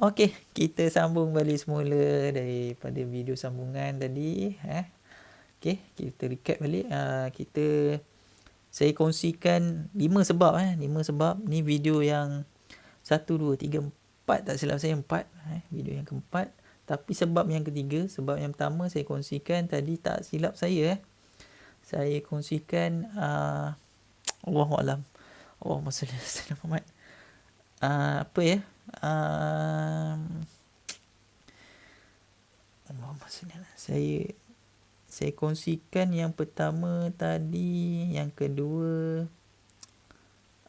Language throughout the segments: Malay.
Okey, kita sambung balik semula daripada video sambungan tadi. Okey, kita recap balik. Saya kongsikan 5 sebab. 5 sebab. Ni video yang 1, 2, 3, 4 tak silap saya 4. Video yang keempat. Tapi sebab yang ketiga, sebab yang pertama saya kongsikan tadi tak silap saya. Saya kongsikan Allahualam. Allahumma salli ala sayyidina Muhammad. Apa ya? Allahumma salli ala. Saya kongsikan yang pertama tadi, yang kedua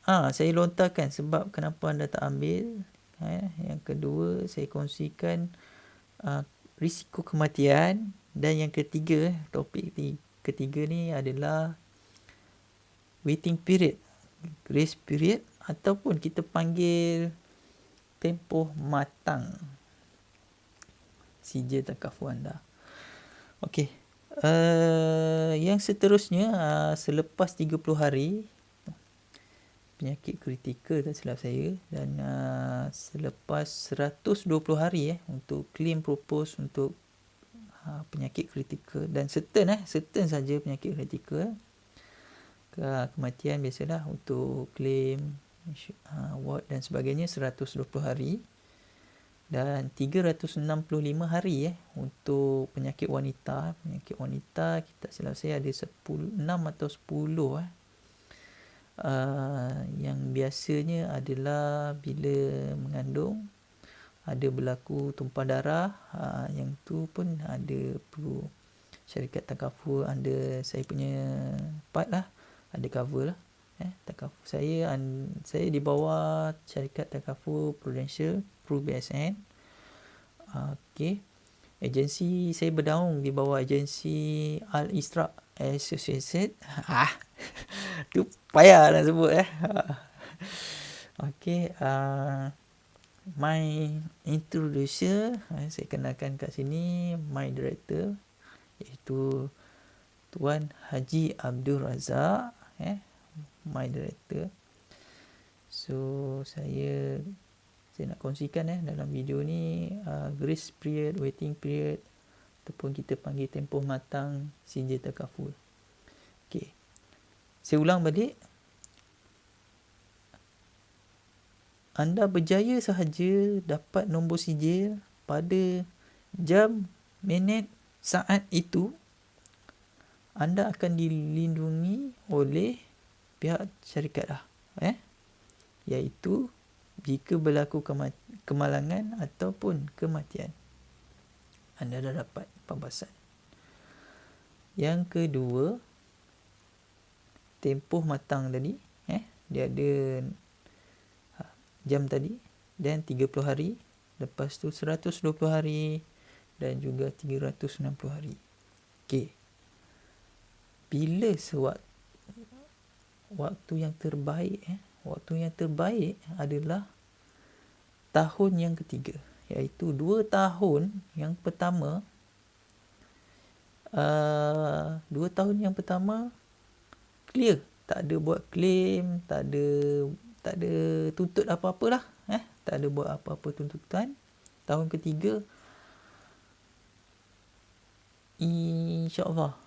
saya lontarkan sebab kenapa anda tak ambil. Yang kedua saya kongsikan risiko kematian, dan yang ketiga, topik ketiga ni adalah waiting period, grace period, ataupun kita panggil tempoh matang sijil takaful anda. Okey. Yang seterusnya, selepas 30 hari penyakit kritikal tak silap saya, dan selepas 120 hari untuk claim propose untuk penyakit kritikal, dan certain saja penyakit kritikal, kematian biasalah untuk claim ward dan sebagainya 120 hari, dan 365 hari untuk penyakit wanita. Penyakit wanita kita silap saya ada 6 atau 10 yang biasanya adalah bila mengandung, ada berlaku tumpah darah, yang tu pun ada perlu syarikat takaful anda, saya punya part lah, ada cover lah. Takaful saya di bawah syarikat takaful Prudential BSN. Okey. Agensi saya bernaung di bawah agensi Al-Isra Associated. Tu payah nak sebut Okey. My introducer, saya kenalkan kat sini my director, iaitu Tuan Haji Abdul Razak, my director. So saya nak kongsikan dalam video ni grace period, waiting period, ataupun kita panggil tempoh matang sijil takaful. Okey. Saya ulang balik. Anda berjaya sahaja dapat nombor sijil pada jam, minit, saat itu, anda akan dilindungi oleh pihak syarikat iaitu jika berlaku kemalangan ataupun kematian, anda dah dapat pembahasan. Yang kedua, tempoh matang tadi, dia ada jam tadi, dan 30 hari, lepas tu 120 hari, dan juga 360 hari. Okey. Bila waktu yang terbaik waktu yang terbaik adalah tahun yang ketiga, iaitu 2 tahun yang pertama. 2 tahun yang pertama clear, tak ada buat claim, tak ada tuntut apa-apalah, tak ada buat apa-apa tuntutan. Tahun ketiga, insya-Allah,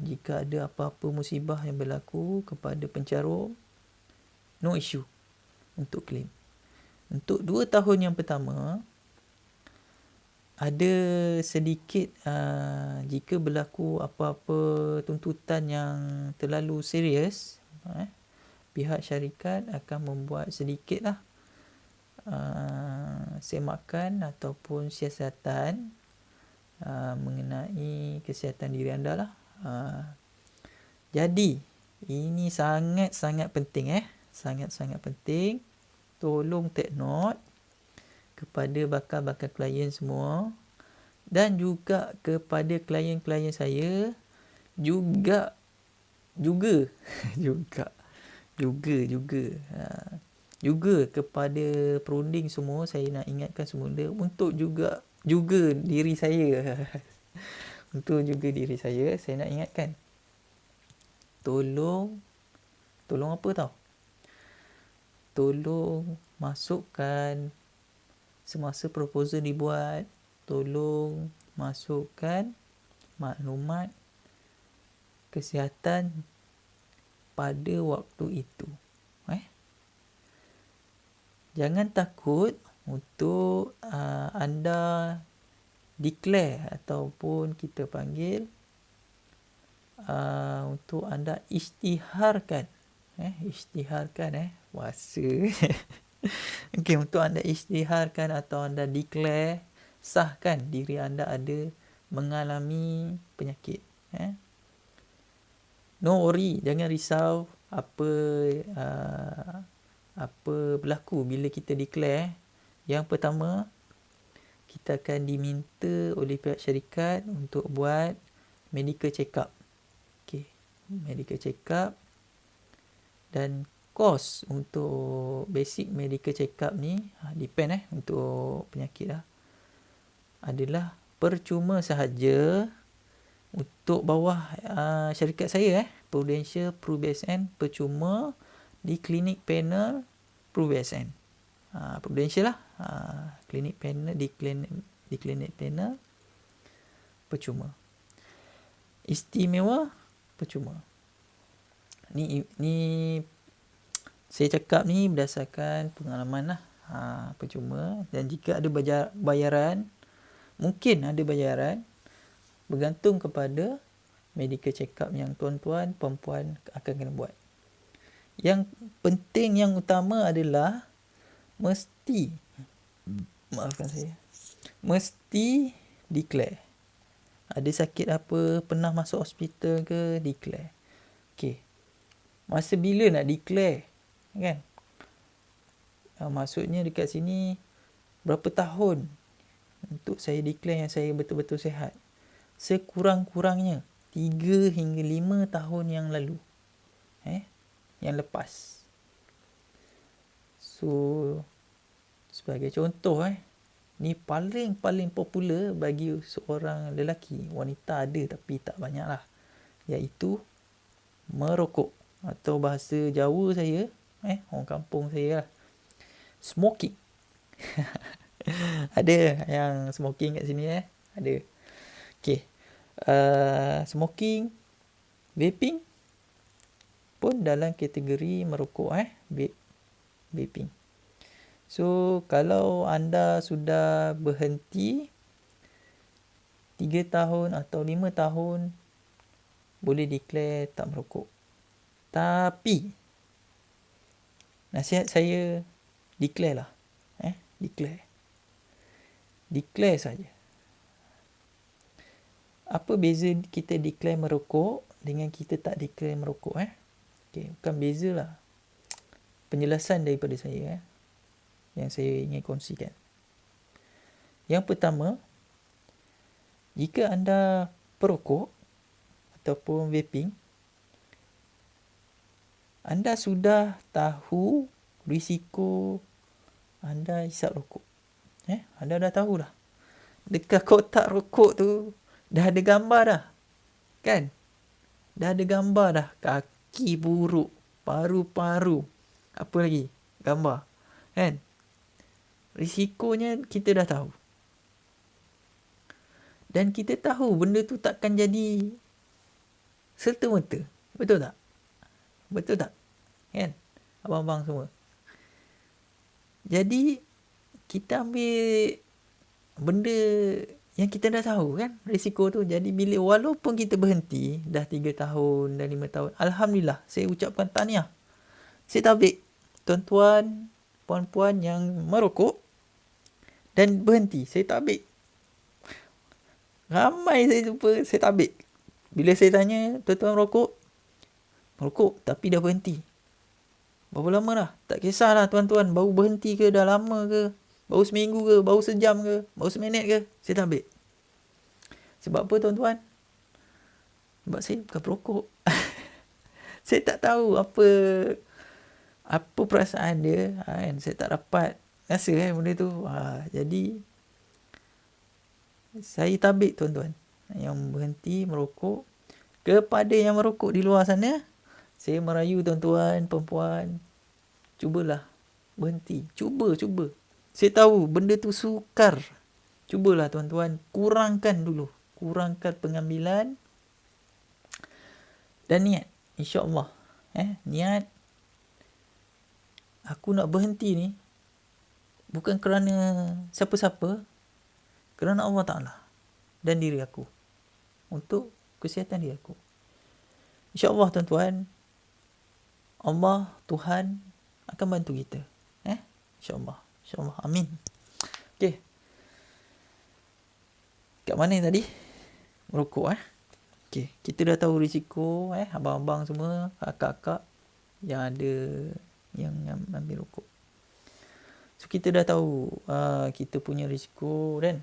jika ada apa-apa musibah yang berlaku kepada pencarum, no issue untuk claim. Untuk 2 tahun yang pertama, ada sedikit jika berlaku apa-apa tuntutan yang terlalu serius, pihak syarikat akan membuat sedikitlah semakan ataupun siasatan mengenai kesihatan diri anda lah. Jadi ini sangat-sangat penting sangat-sangat penting. Tolong take note kepada bakal-bakal klien semua, dan juga kepada klien-klien saya juga kepada perunding semua, saya nak ingatkan semula untuk juga diri saya. Untuk juga diri saya nak ingatkan, tolong apa tau, tolong masukkan semasa proposal dibuat, tolong masukkan maklumat kesihatan pada waktu itu. Jangan takut untuk anda declare ataupun kita panggil untuk anda isytiharkan. Isytiharkan bahasa. Okey, untuk anda isytiharkan atau anda declare, sahkan diri anda ada mengalami penyakit. No worry, jangan risau apa berlaku bila kita declare. Yang pertama, kita akan diminta oleh pihak syarikat untuk buat medical check-up. Okey, medical check-up, dan kos untuk basic medical check-up ni depend untuk penyakit adalah percuma sahaja untuk bawah syarikat saya Prudential PRUBSN, percuma di klinik panel PRUBSN. Prudential klinik panel di klinik panel percuma. Istimewa percuma. Ni saya cakap ni berdasarkan pengalaman percuma, dan jika ada bayaran, mungkin ada bayaran, bergantung kepada medical check-up yang tuan-tuan, perempuan akan kena buat. Yang penting, yang utama adalah mesti declare. Ada sakit apa, pernah masuk hospital ke, declare. Okey. Masa bila nak declare, kan? Maksudnya dekat sini, berapa tahun untuk saya declare yang saya betul-betul sihat? Sekurang-kurangnya 3 hingga 5 tahun yang lalu. Yang lepas. So, sebagai contoh, ni paling popular bagi seorang lelaki. Wanita ada tapi tak banyak lah. Iaitu merokok. Atau bahasa Jawa saya, orang kampung saya lah, smoking. Ada yang smoking kat sini ada. Okey. Smoking, vaping pun dalam kategori merokok, vaping. So, kalau anda sudah berhenti 3 tahun atau 5 tahun, boleh declare tak merokok. Tapi nasihat saya, declare lah. Declare saja. Apa beza kita declare merokok dengan kita tak declare merokok? Okay, bukan beza lah. Penjelasan daripada saya yang saya ingin kongsikan. Yang pertama, jika anda perokok ataupun vaping, anda sudah tahu risiko anda hisap rokok. Anda dah tahu dah. Dekat kotak rokok tu dah ada gambar dah. Kan? Dah ada gambar dah. Kaki buruk, paru-paru. Apa lagi? Gambar. Kan? Risikonya kita dah tahu. Dan kita tahu benda tu takkan jadi serta-merta. Betul tak? Betul tak? Kan? Abang-abang semua. Jadi, kita ambil benda yang kita dah tahu kan, risiko tu. Jadi, walaupun kita berhenti dah 3 tahun dan 5 tahun, Alhamdulillah, saya ucapkan tahniah. Saya tabik tuan-tuan, puan-puan yang merokok dan berhenti. Saya tabik. Ramai saya jumpa, saya tabik. Bila saya tanya, tuan-tuan merokok, tapi dah berhenti. Berapa lama dah? Tak kisahlah tuan-tuan, baru berhenti ke, dah lama ke, baru seminggu ke, baru sejam ke, baru seminit ke, saya tabik. Sebab apa tuan-tuan? Sebab saya bukan perokok. Saya tak tahu apa perasaan dia, kan? Saya tak dapat rasa benda tu. Jadi saya tabik tuan-tuan yang berhenti merokok. Kepada yang merokok di luar sana, saya merayu tuan-tuan, perempuan, cubalah berhenti. Cuba. Saya tahu benda tu sukar. Cubalah tuan-tuan, kurangkan pengambilan dan niat. InsyaAllah. Niat, aku nak berhenti ni bukan kerana siapa-siapa, kerana Allah Ta'ala dan diri aku. Untuk kesihatan diri aku. InsyaAllah tuan-tuan, Allah, Tuhan akan bantu kita. InsyaAllah. InsyaAllah. Amin. Okey. Kat mana tadi? Merokok. Okey. Kita dah tahu risiko. Abang-abang semua, kakak-kakak yang ada yang ambil rokok. So, kita dah tahu kita punya risiko kan.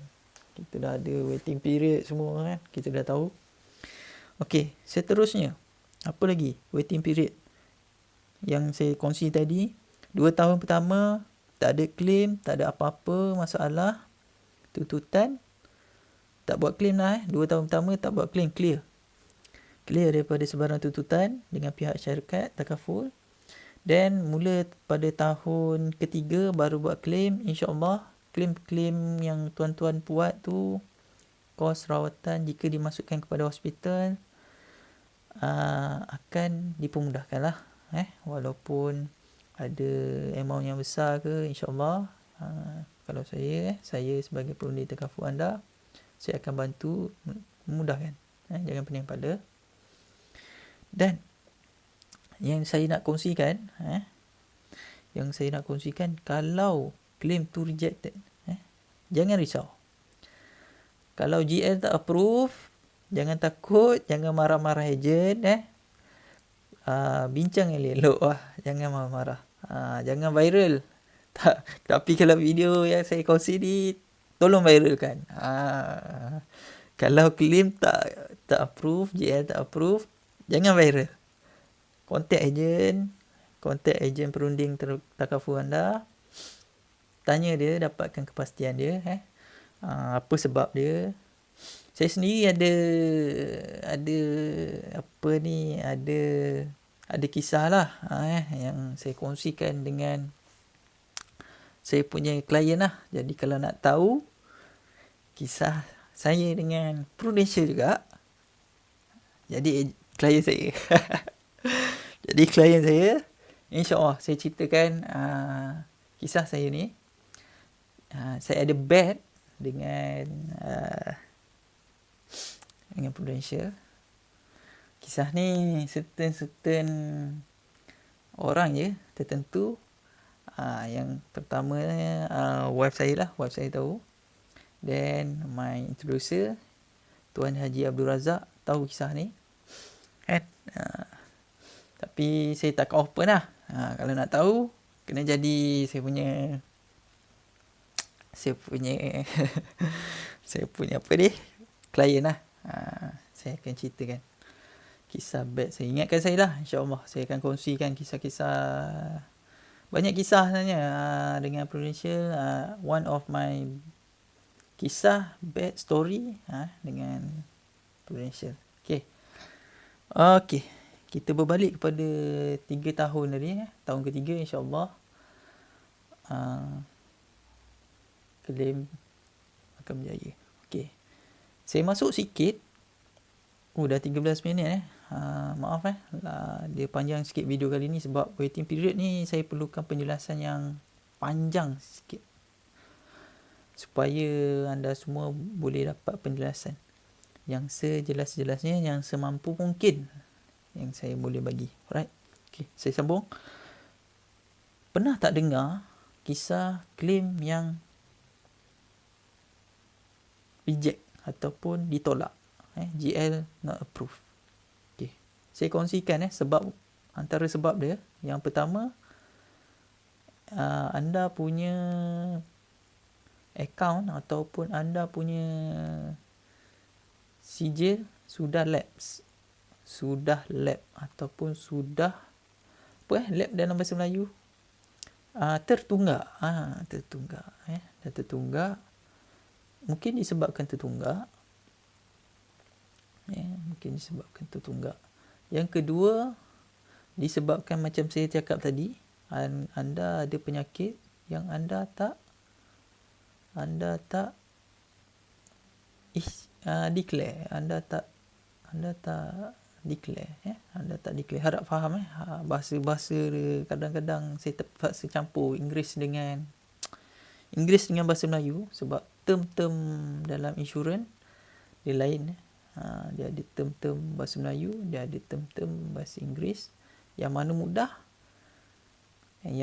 Kita dah ada waiting period semua kan. Kita dah tahu. Okey. Seterusnya. Apa lagi? Waiting period. Yang saya kongsi tadi. 2 tahun pertama, tak ada claim, tak ada apa-apa masalah. Tuntutan. Tak buat claim lah. 2 tahun pertama, tak buat claim. Clear. Clear daripada sebarang tuntutan dengan pihak syarikat takaful. Dan mula pada tahun ketiga baru buat claim. InsyaAllah claim-claim yang tuan-tuan buat tu, kos rawatan jika dimasukkan kepada hospital, akan dipermudahkan lah. Walaupun ada amount yang besar ke, InsyaAllah kalau saya sebagai perundi takaful anda, saya akan bantu memudahkan. Jangan pening pada. Dan yang saya nak kongsikan, kalau claim tu rejected, jangan risau. Kalau GL tak approve, jangan takut, jangan marah-marah ejen. Bincang elok lah, jangan marah-marah. Jangan viral. Tapi kalau video yang saya kongsi ni, tolong viralkan. Kalau claim tak approve, GL tak approve, jangan viral. Kontak ejen perunding takaful anda. Tanya dia, dapatkan kepastian dia. Apa sebab dia. Saya sendiri ada kisah lah yang saya kongsikan dengan saya punya klien lah. Jadi kalau nak tahu kisah saya dengan Prudential juga, jadi klien saya. Jadi klien saya, InsyaAllah saya ceritakan kisah saya ni. Saya ada bet dengan Prudential. Kisah ni certain orang je tertentu. Yang pertama wife saya tahu. Then my introducer Tuan Haji Abdul Razak tahu kisah ni. Tapi saya tak open lah. Kalau nak tahu, kena jadi saya punya apa ni, klien lah. Saya akan ceritakan kisah bet saya. Ingatkan saya lah, InsyaAllah saya akan kongsikan kisah-kisah. Banyak kisah sebenarnya dengan Prudential. One of my kisah bad story dengan Prudential. Okay. Kita berbalik kepada 3 tahun tadi. Tahun ketiga insyaAllah claim akan berjaya. Okay. Saya masuk sikit. Dah 13 minit maaf dia panjang sikit video kali ni sebab waiting period ni saya perlukan penjelasan yang panjang sikit supaya anda semua boleh dapat penjelasan yang sejelas-jelasnya, yang semampu mungkin yang saya boleh bagi. Alright. Okay, saya sambung. Pernah tak dengar kisah claim yang reject ataupun ditolak? GL not approved. Okay. Saya kongsikan sebab, antara sebab dia. Yang pertama, anda punya account ataupun anda punya sijil sudah lapse. Ataupun sudah lap dalam bahasa Melayu, tertunggak. Dah tertunggak. Mungkin disebabkan tertunggak. Yang kedua, disebabkan macam saya cakap tadi, anda ada penyakit yang anda tak anda tak declare, anda tak declare, anda tak declare. Harap faham bahasa-bahasa kadang-kadang saya terpaksa campur Inggeris dengan bahasa Melayu sebab term-term dalam insurans dia lain. Dia ada term-term bahasa Melayu, dia ada term-term bahasa Inggeris. Yang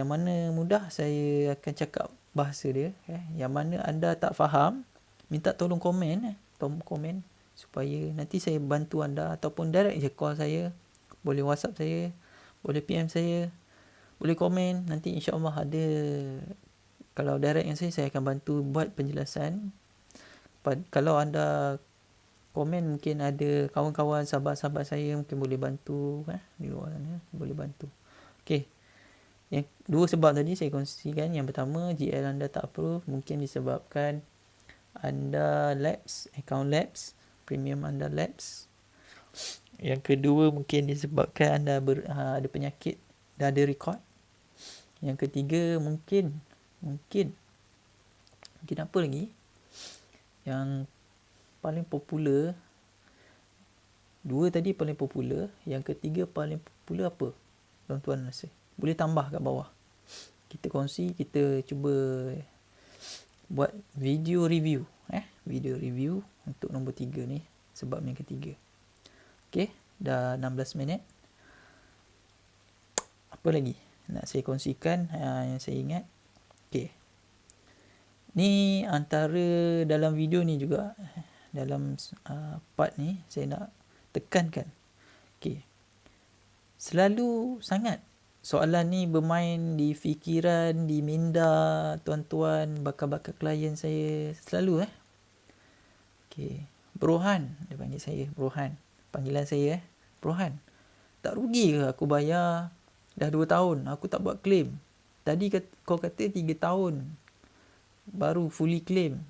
mana mudah saya akan cakap bahasa dia. Yang mana anda tak faham, minta tolong komen, komen supaya nanti saya bantu anda, ataupun direct je call saya, boleh WhatsApp saya, boleh PM saya, boleh komen. Nanti insya-Allah ada, kalau direct yang saya akan bantu buat penjelasan. Kalau anda komen, mungkin ada kawan-kawan, sahabat-sahabat saya mungkin boleh bantu di luar sana, boleh bantu. Okey. Yang dua sebab tadi saya kongsikan. Yang pertama, GL anda tak approve mungkin disebabkan anda lapse, account lapse, premium anda lapse. Yang kedua mungkin disebabkan anda ada penyakit, dah ada rekod. Yang ketiga mungkin apa lagi? Yang paling popular, dua tadi paling popular, yang ketiga paling popular apa? Tuan-tuan rasa? Boleh tambah kat bawah. Kita kongsi, kita cuba buat video review. Video review untuk nombor 3 ni, sebab yang ketiga. Okey, dah 16 minit. Apa lagi nak saya kongsikan yang saya ingat? Okey. Ni antara dalam video ni juga, dalam part ni saya nak tekankan. Okey. Selalu sangat soalan ni bermain di fikiran, di minda tuan-tuan, bakal-bakal klien saya selalu. Okey. Brohan, dia panggil saya Brohan. Panggilan saya Brohan. Tak rugi ke aku bayar dah 2 tahun aku tak buat claim? Tadi kau kata 3 tahun baru fully claim,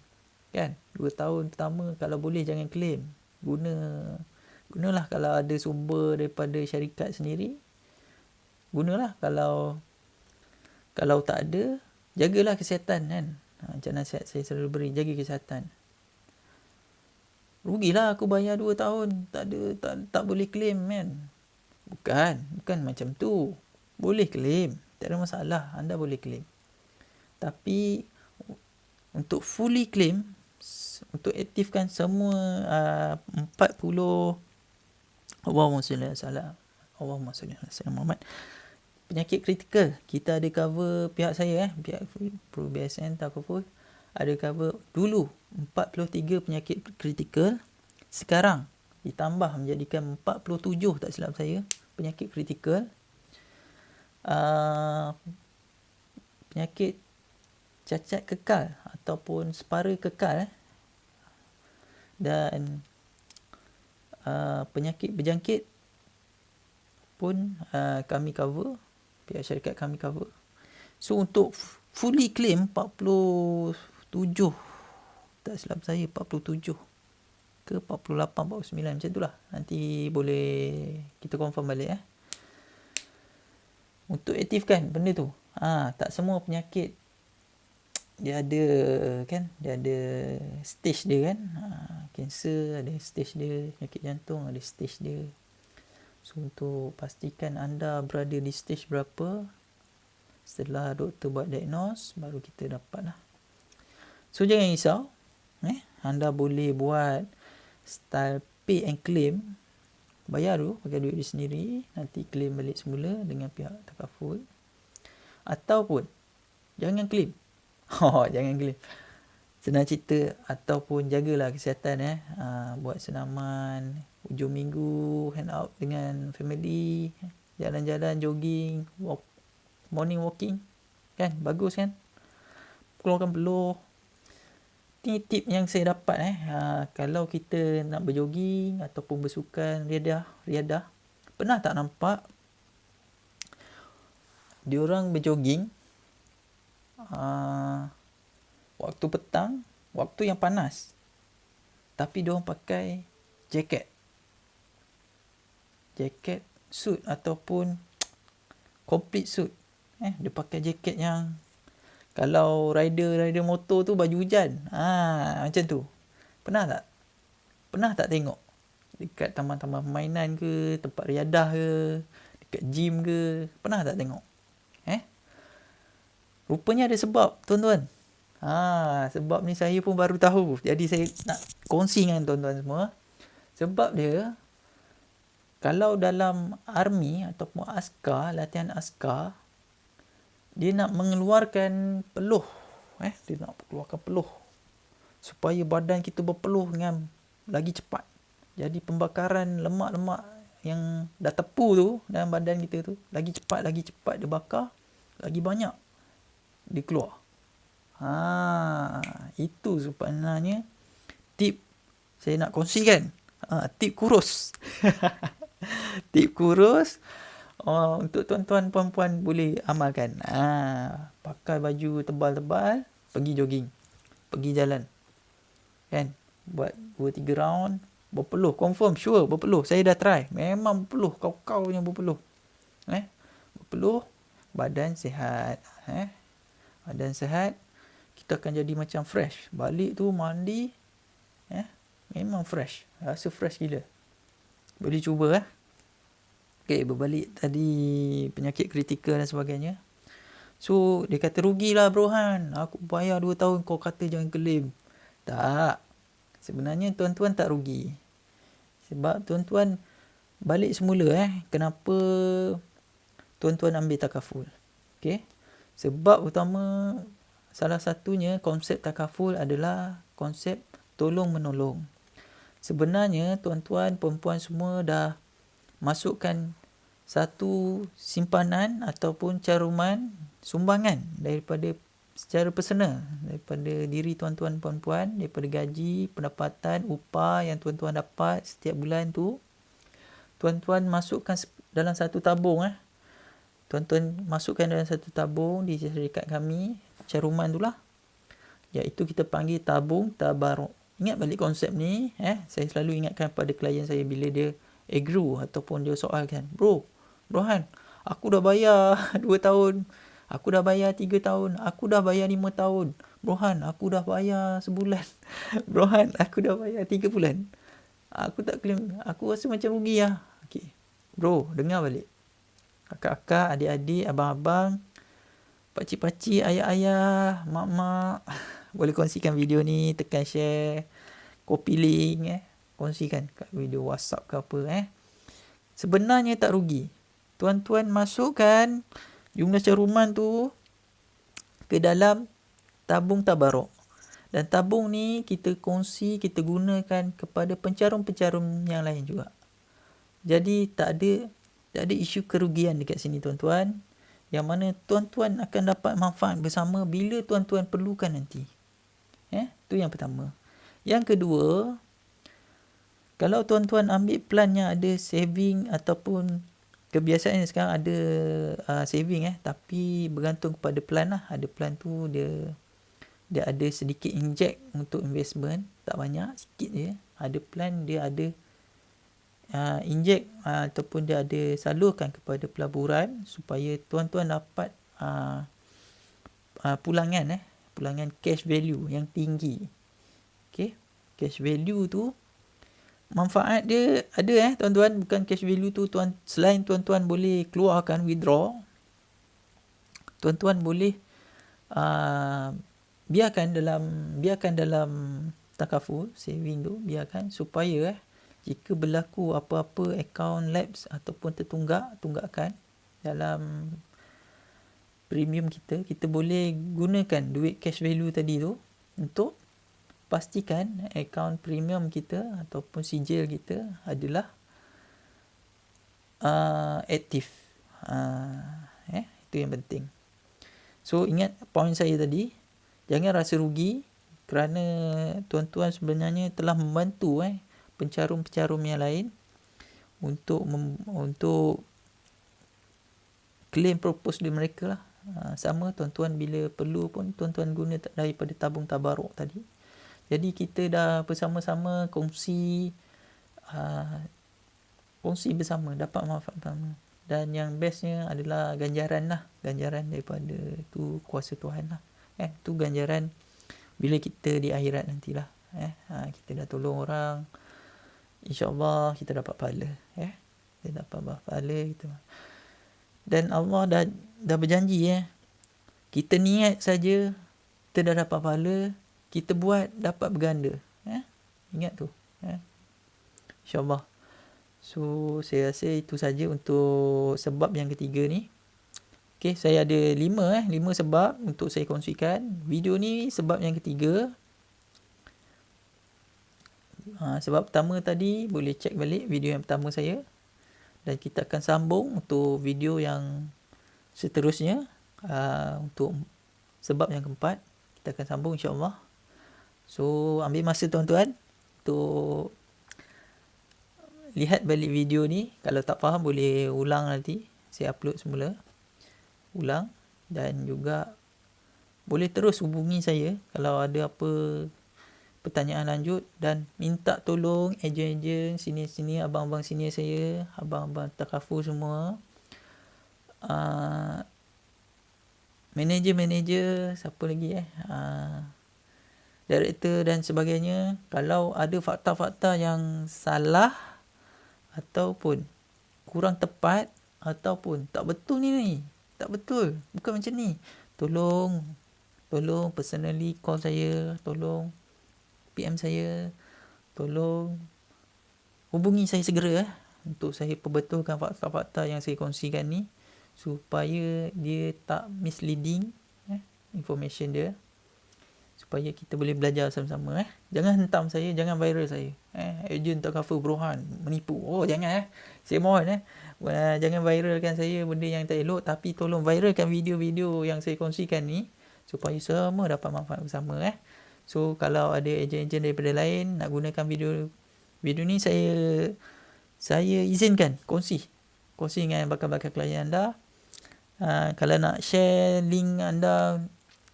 kan? 2 tahun pertama kalau boleh jangan claim. Gunalah kalau ada sumber daripada syarikat sendiri. Gunalah. Kalau tak ada, jagalah kesihatan, kan? Macam nasihat saya selalu beri, jaga kesihatan. Rugilah aku bayar 2 tahun tak boleh claim, kan? Bukan macam tu. Boleh claim, tak ada masalah, anda boleh claim. Tapi untuk fully claim, untuk aktifkan semua 40 Allahumma salli ala Muhammad, penyakit kritikal, kita ada cover, pihak saya pihak Pro BSN Takaful ada cover dulu 43 penyakit kritikal. Sekarang ditambah menjadikan 47, tak silap saya, penyakit kritikal. Penyakit cacat kekal ataupun separa kekal, dan penyakit berjangkit pun kami cover, pihak syarikat kami cover. So untuk fully claim 47, tak silap saya 47 ke 48, 49 macam itulah. Nanti boleh kita confirm balik. Untuk aktifkan benda tu, tak semua penyakit dia ada, kan, dia ada stage dia, kan. Kanser ada stage dia, penyakit jantung ada stage dia. So untuk pastikan anda berada di stage berapa, setelah doktor buat diagnose, baru kita dapat lah. So jangan risau, anda boleh buat style pay and claim. Bayar dulu pakai duit dia sendiri, nanti claim balik semula dengan pihak Takaful. Ataupun jangan claim. Jangan claim. Senang cerita, ataupun jagalah kesihatan, buat senaman hujung minggu, hang out dengan family, jalan-jalan, jogging, morning walking, kan, bagus, kan, keluarkan peluh. Ini tip yang saya dapat. Kalau kita nak berjogging ataupun bersukan riadah, pernah tak nampak diorang berjogging waktu petang, waktu yang panas, tapi diorang pakai jaket suit ataupun complete suit. Dia pakai jaket yang Kalau rider motor tu baju hujan. Macam tu. Pernah tak? Pernah tak tengok? Dekat taman-taman permainan ke, tempat riadah ke, dekat gym ke. Pernah tak tengok? Rupanya ada sebab, tuan-tuan. Sebab ni saya pun baru tahu. Jadi saya nak kongsi dengan tuan-tuan semua. Sebab dia, kalau dalam army ataupun askar, latihan askar, dia nak mengeluarkan peluh. Dia nak keluarkan peluh. Supaya badan kita berpeluh dengan lagi cepat. Jadi pembakaran lemak-lemak yang dah tepu tu dalam badan kita tu, lagi cepat dia bakar, lagi banyak dia keluar. Itu sebenarnya tip saya nak kongsikan. Tip kurus. Tip kurus untuk tuan-tuan puan-puan boleh amalkan. Pakai baju tebal-tebal, pergi jogging, pergi jalan. Kan? Buat 2-3 round, berpeluh. Confirm, sure berpeluh. Saya dah try. Memang berpeluh. Kau-kau yang berpeluh. Berpeluh, badan sihat. Badan sihat, kita akan jadi macam fresh. Balik tu mandi, memang fresh. Rasa fresh gila. Boleh cuba. Okay, berbalik tadi penyakit kritikal dan sebagainya. So, dia kata rugilah bro Han. Aku bayar 2 tahun kau kata jangan claim. Tak. Sebenarnya tuan-tuan tak rugi. Sebab tuan-tuan balik semula kenapa tuan-tuan ambil takaful. Okay. Sebab utama salah satunya konsep takaful adalah konsep tolong-menolong. Sebenarnya tuan-tuan, perempuan semua dah masukkan satu simpanan ataupun caruman sumbangan daripada secara personal, daripada diri tuan-tuan perempuan, daripada gaji, pendapatan, upah yang tuan-tuan dapat setiap bulan tu, tuan-tuan masukkan dalam satu tabung. Tuan-tuan masukkan dalam satu tabung di syarikat kami, caruman tu lah, iaitu kita panggil tabung tabaruk. Ingat balik konsep ni, saya selalu ingatkan pada klien saya bila dia agree ataupun dia soalkan, Bro Han, aku dah bayar 2 tahun, aku dah bayar 3 tahun, aku dah bayar 5 tahun. Bro Han, aku dah bayar sebulan. Bro Han, aku dah bayar 3 bulan. Aku tak claim, aku rasa macam rugi lah. Okay. Bro, dengar balik. Kakak-kakak, adik-adik, abang-abang, pakcik-pakcik, ayah-ayah, mak-mak, boleh kongsikan video ni, tekan share, copy link, kongsikan kat video WhatsApp ke apa. Sebenarnya tak rugi. Tuan-tuan masukkan jumlah caruman tu ke dalam tabung tabaruk. Dan tabung ni kita kongsi, kita gunakan kepada pencarum-pencarum yang lain juga. Jadi tak ada isu kerugian dekat sini tuan-tuan. Yang mana tuan-tuan akan dapat manfaat bersama bila tuan-tuan perlukan nanti. Itu yang pertama. Yang kedua, kalau tuan-tuan ambil plan yang ada saving ataupun kebiasaan sekarang ada saving tapi bergantung kepada plan lah. Ada plan tu dia ada sedikit inject untuk investment, tak banyak, sikit je. Ada plan dia ada inject ataupun dia ada salurkan kepada pelaburan supaya tuan-tuan dapat pulangan cash value yang tinggi. Okay, cash value tu manfaat dia ada tuan-tuan. Bukan cash value tu selain tuan-tuan boleh keluarkan, withdraw, tuan-tuan boleh biarkan dalam takaful saving tu, biarkan supaya jika berlaku apa-apa account lapse ataupun tunggakan dalam premium kita boleh gunakan duit cash value tadi tu untuk pastikan account premium kita ataupun sijil kita adalah aktif. Itu yang penting. So ingat poin saya tadi, jangan rasa rugi kerana tuan-tuan sebenarnya telah membantu pencarum-pencarum yang lain untuk claim propose di mereka lah. Sama tuan-tuan bila perlu pun tuan-tuan guna daripada tabung tabaruk tadi. Jadi kita dah bersama-sama kongsi bersama, dapat manfaat bersama. Dan yang bestnya adalah ganjaran daripada tu kuasa Tuhan lah. Tu ganjaran bila kita di akhirat nantilah. Kita dah tolong orang, insya-Allah kita dapat pahala. Kita dapat pahala kita. Dan Allah dah berjanji kita niat saja kita dah dapat pahala, kita buat dapat berganda. Ingat tu. InsyaAllah. So saya rasa itu saja untuk sebab yang ketiga ni. Okay, saya ada 5 sebab untuk saya kongsikan. Video ni sebab yang ketiga. Sebab pertama tadi boleh cek balik video yang pertama saya. Dan kita akan sambung untuk video yang seterusnya. Untuk sebab yang keempat, kita akan sambung insya-Allah. So ambil masa tuan-tuan untuk lihat balik video ni. Kalau tak faham boleh ulang nanti. Saya upload semula. Ulang. Dan juga boleh terus hubungi saya kalau ada apa pertanyaan lanjut. Dan minta tolong ejen-ejen sini-sini, abang-abang senior saya, abang-abang takaful semua. Manager, siapa lagi director dan sebagainya. Kalau ada fakta-fakta yang salah ataupun kurang tepat ataupun tak betul ni, tak betul, bukan macam ni, tolong personally call saya, tolong PM saya, tolong hubungi saya segera untuk saya perbetulkan fakta-fakta yang saya kongsikan ni supaya dia tak misleading information dia, supaya kita boleh belajar sama-sama. Jangan hentam saya, jangan viral saya. Ejen takaful Brohan menipu. Jangan saya mohon jangan viralkan saya benda yang tak elok, tapi tolong viralkan video-video yang saya kongsikan ni supaya semua dapat manfaat bersama. So kalau ada ejen-ejen daripada lain nak gunakan video ni, saya izinkan kongsi dengan bakal-bakal klien anda. Kalau nak share link anda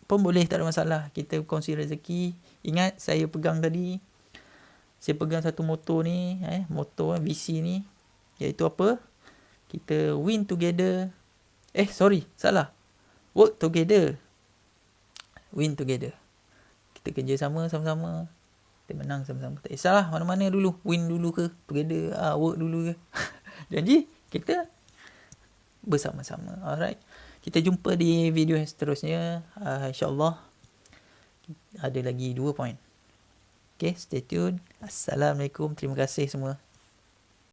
pun boleh, tak ada masalah. Kita kongsi rezeki. Ingat saya pegang tadi, saya pegang satu moto ni, moto VC ni, iaitu apa? Kita win together. Salah. Work together, win together. Kita kerja sama-sama, kita menang sama-sama. Tak kisahlah mana-mana dulu, win dulu ke together, work dulu ke. Janji kita bersama-sama. Alright. Kita jumpa di video yang seterusnya. InsyaAllah ada lagi 2 poin. Okay, stay tune. Assalamualaikum. Terima kasih semua.